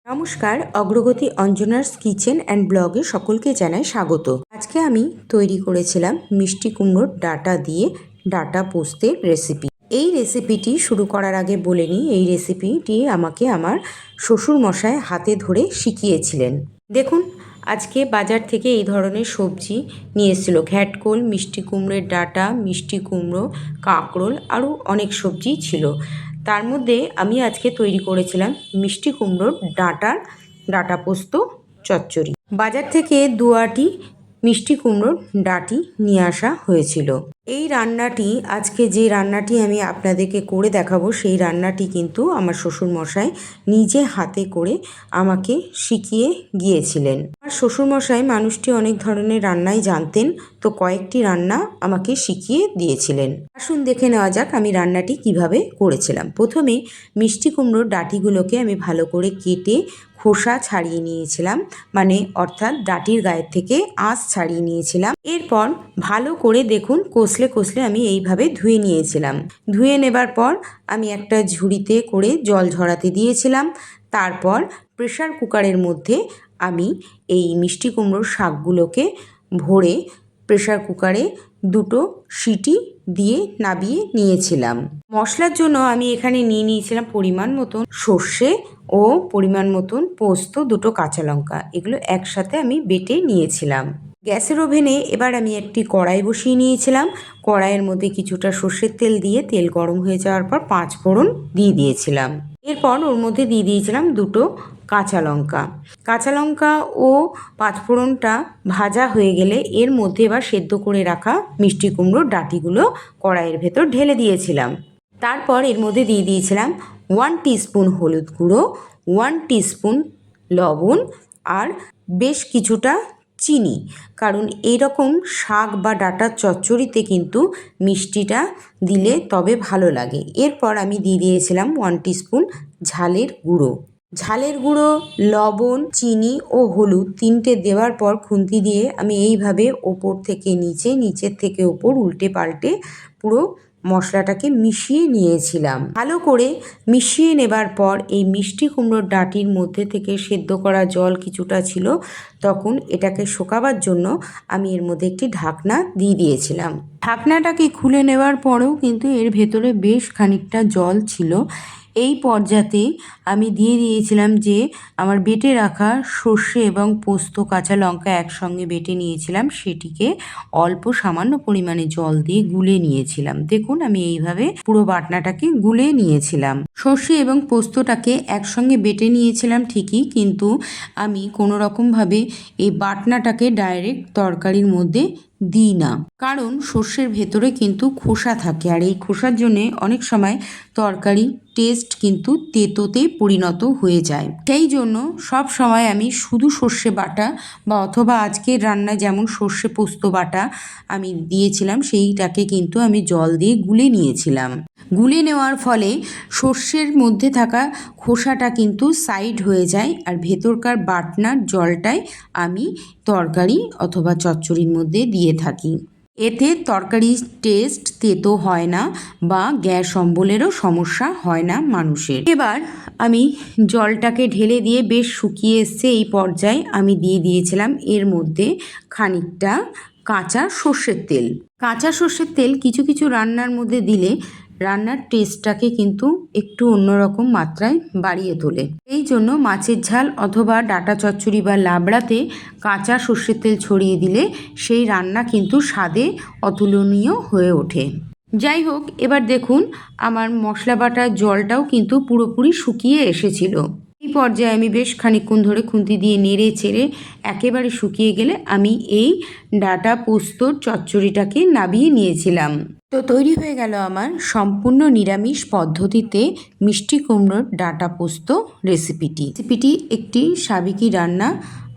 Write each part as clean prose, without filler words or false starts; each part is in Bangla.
নমস্কার, অগ্রগতি অঞ্জনাস কিচেন অ্যান্ড ব্লগে সকলকে জানাই স্বাগত। আজকে আমি তৈরি করেছিলাম মিষ্টি কুমড়োর ডাঁটা দিয়ে ডাঁটা পোস্তের রেসিপি। এই রেসিপিটি শুরু করার আগে বলে নিই, এই রেসিপিটি আমাকে আমার শ্বশুরমশাই হাতে ধরে শিখিয়েছিলেন। দেখুন, আজকে বাজার থেকে এই ধরনের সবজি নিয়ে এসেছিল। ঘ্যাটকোল, মিষ্টি কুমড়োর ডাঁটা, মিষ্টি কুমড়ো, কাঁকরোল, আরও অনেক সবজি ছিল। তার মধ্যে আমি আজকে তৈরি করেছিলাম মিষ্টি কুমড়োর ডাঁটা পোস্ত চচ্চড়ি। বাজার থেকে 2 আঁটি মিষ্টি কুমড়োর ডাঁটি নিয়ে আসা হয়েছিল। এই রান্নাটি, আজকে যে রান্নাটি আমি আপনাদেরকে করে দেখাবো, সেই রান্নাটি কিন্তু আমার শ্বশুরমশাই নিজে হাতে করে আমাকে শিখিয়ে গিয়েছিলেন। আমার শ্বশুরমশাই মানুষটি অনেক ধরনের রান্নাই জানতেন, তো কয়েকটি রান্না আমাকে শিখিয়ে দিয়েছিলেন। আসুন দেখে নেওয়া যাক আমি রান্নাটি কিভাবে করেছিলাম। প্রথমে মিষ্টি কুমড়োর ডাঁটিগুলোকে আমি ভালো করে কেটে খোসা ছাড়িয়ে নিয়েছিলাম, অর্থাৎ ডাঁটির গায়ের থেকে আঁশ ছাড়িয়ে নিয়েছিলাম। এরপর ভালো করে দেখুন কষলে আমি এইভাবে ধুয়ে নিয়েছিলাম। ধুয়ে নেবার পর আমি একটা ঝুড়িতে করে জল ঝরাতে দিয়েছিলাম। তারপর প্রেসার কুকারের মধ্যে আমি এই মিষ্টি কুমড়োর শাকগুলোকে ভরে প্রেসার কুকারে 2টো সিটি দিয়ে নামিয়ে নিয়েছিলাম। মশলার জন্য আমি এখানে নিয়ে নিয়েছিলাম পরিমাণ মতন সর্ষে ও পরিমাণ মতন পোস্ত, 2টো কাঁচা লঙ্কা। এগুলো একসাথে আমি বেটে নিয়েছিলাম। গ্যাসের ওভেনে এবার আমি একটি কড়াই বসিয়ে নিয়েছিলাম। কড়াইয়ের মধ্যে কিছুটা সর্ষের তেল দিয়ে তেল গরম হয়ে যাওয়ার পর 5 ফোড়ন দিয়ে দিয়েছিলাম। এরপর ওর মধ্যে দিয়ে দিয়েছিলাম 2টো কাঁচা লঙ্কা ও 5 ফোড়নটা ভাজা হয়ে গেলে এর মধ্যে এবার সেদ্ধ করে রাখা মিষ্টি কুমড়োর ডাঁটিগুলো কড়াইয়ের ভেতর ঢেলে দিয়েছিলাম। তারপর এর মধ্যে দিয়ে দিয়েছিলাম 1 টিস্পুন হলুদ গুঁড়ো, 1 টিস্পুন লবণ আর বেশ কিছুটা চিনি, কারণ এইরকম শাক বা ডাঁটার চচ্চড়িতে কিন্তু মিষ্টিটা দিলে তবে ভালো লাগে। এরপর আমি দিয়ে দিয়েছিলাম 1 টিস্পুন ঝালের গুঁড়ো, লবণ, চিনি ও হলুদ 3টে দেওয়ার পর খুন্তি দিয়ে আমি এইভাবে ওপর থেকে নিচে, নিচের থেকে ওপর উল্টে পাল্টে পুরো মশলাটাকে মিশিয়ে নিয়েছিলাম। ভালো করে মিশিয়ে নেবার পর এই মিষ্টি কুমড়োর ডাঁটির মধ্যে থেকে সেদ্ধ করা জল কিছুটা ছিল, তখন এটাকে শুকাবার জন্য আমি এর মধ্যে একটি ঢাকনা দিয়ে দিয়েছিলাম। ঢাকনাটাকে খুলে নেওয়ার পরেও কিন্তু এর ভেতরে বেশ খানিকটা জল ছিল। এই পর্যায়ে আমি দিয়ে দিয়েছিলাম যে আমার বেটে রাখা সর্ষে এবং পোস্ত, কাঁচা লঙ্কা একসঙ্গে বেটে নিয়েছিলাম, সেটিকে অল্প সামান্য পরিমাণে জল দিয়ে গুলে নিয়েছিলাম। দেখুন, আমি এইভাবে পুরো বাটনাটাকে গুলে নিয়েছিলাম। সর্ষে এবং পোস্তটাকে একসঙ্গে বেটে নিয়েছিলাম ঠিকই, কিন্তু আমি কোনো রকমভাবে এই বাটনাটাকে ডাইরেক্ট তরকারির মধ্যে দিই না, কারণ সর্ষের ভেতরে কিন্তু খোসা থাকে, আর এই খোসার জন্যে অনেক সময় তরকারি টেস্ট কিন্তু তেতোতে পরিণত হয়ে যায়। সেই জন্য সব সময় আমি শুধু সর্ষে বাটা অথবা আজকের রান্নায় যেমন সর্ষে পোস্ত বাটা আমি দিয়েছিলাম, সেইটাকে কিন্তু আমি জল দিয়ে গুলে নিয়েছিলাম। গুলে নেওয়ার ফলে সর্ষের মধ্যে থাকা খোসাটা কিন্তু সাইড হয়ে যায়, আর ভেতরকার বাটনার জলটাই আমি তরকারি অথবা চচ্চড়ির মধ্যে দিয়ে থাকি। এতে তরকারির টেস্ট তেতো হয় না বা গ্যাস অম্বলেরও সমস্যা হয় না মানুষের। এবার আমি জলটাকে ঢেলে দিয়ে বেশ শুকিয়ে এসছে, এই পর্যায়ে আমি দিয়ে দিয়েছিলাম এর মধ্যে খানিকটা কাঁচা সর্ষের তেল। কিছু কিছু রান্নার মধ্যে দিলে রান্নার টেস্টটাকে কিন্তু একটু অন্যরকম মাত্রায় বাড়িয়ে তোলে। এই জন্য মাছের ঝাল অথবা ডাঁটা চচ্চড়ি বা লাবড়াতে কাঁচা সর্ষের তেল ছড়িয়ে দিলে সেই রান্না কিন্তু স্বাদে অতুলনীয় হয়ে ওঠে। যাই হোক, এবার দেখুন আমার মশলা বাটার জলটাও কিন্তু পুরোপুরি শুকিয়ে এসেছিল। এই পর্যায়ে আমি বেশ খানিকক্ষণ ধরে খুন্তি দিয়ে নেড়ে চেড়ে একেবারে শুকিয়ে গেলে আমি এই ডাঁটা পোস্তর চচ্চড়িটাকে নামিয়ে নিয়েছিলাম। তো তৈরি হয়ে গেল আমার সম্পূর্ণ নিরামিষ পদ্ধতিতে মিষ্টি কুমড়োর ডাঁটা পোস্ত রেসিপিটি। একটি সাবেকি রান্না।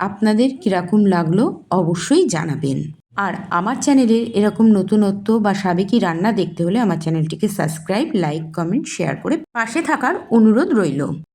আপনাদের কীরকম লাগলো অবশ্যই জানাবেন। আর আমার চ্যানেলের এরকম নতুনত্ব বা সাবেকি রান্না দেখতে হলে আমার চ্যানেলটিকে সাবস্ক্রাইব, লাইক, কমেন্ট, শেয়ার করে পাশে থাকার অনুরোধ রইল।